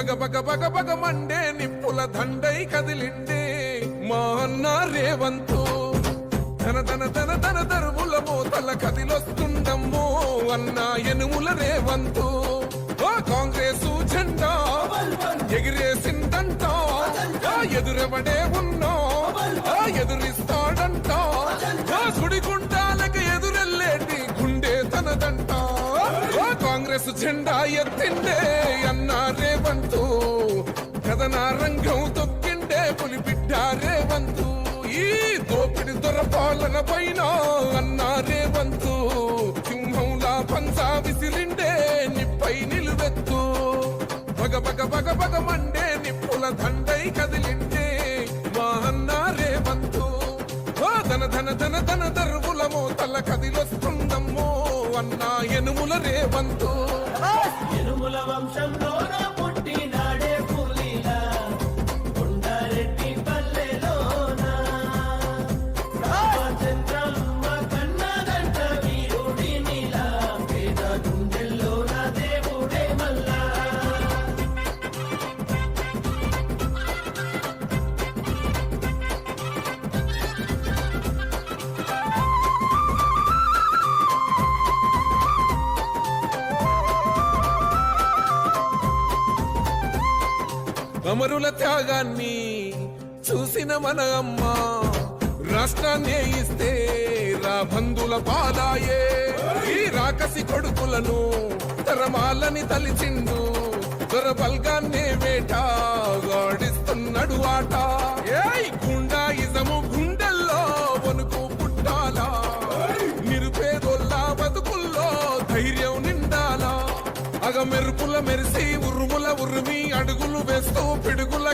బగ బగ Monday నిప్పుల దండై కదిలిండే మా అన్న రేవంతు ధన ధన ధన ధన దరువుల మోతల కదిలొస్తుండమ్మో అన్న ఎనుముల రేవంతు కాంగ్రెస్ జెండా ఎగిరేసిందంట ఎదురెవడే ఉన్నా ఎదురిస్తాడంట సుడిగుండాలకి ఎదురెళ్ళేటి గుండె తనదంట కాంగ్రెస్ జెండా ఎత్తిండే అన్న రేవంతు కథన రంగం తొక్కిండే పులిబిడ్డ రేవంతు ఈ దోపిడి దొరపాలన పైన అన్న రేవంతు సింహంలా పంచా విసిరిండే నిప్పై నిలువెత్తు బగ బగ బగ బగ మండే నిప్పుల దండై కదిలిండే మా అన్న రేవంతు ధన ధన ధన ధన దరువుల మోతల కదిలొస్తుందమ్మో అన్న ఎనుముల రేవంతు ఎనుముల వంశంలో పుట్టినాడే పులిలా కొండారెడ్డి పల్లెలోన రామచంద్రమ్మ కన్నదంట వీరుడినిలా పేద గుండెల్లోన దేవుడే మల్లా అమరుల త్యాగాన్ని చూసిన మన అమ్మ రాష్ట్రాన్ని ఇస్తే రా బంధుల పాదాయే ఈ రాకసి కొడుకులను తరమాలని తలిచిండు దొర బల్గాన్నే వేటాడిస్తున్నాడు ఆట ఏయ్ గుండాయిజము గుండెల్లో వణుకు పుట్టాలా నిరుపేదోళ్ళ బతుకుల్లో ధైర్యం నిండాలా అగ మెరుపుల మెరిసి ఉరుముల ఉరిమి అడుగులు వేస్తూ పిడుగుల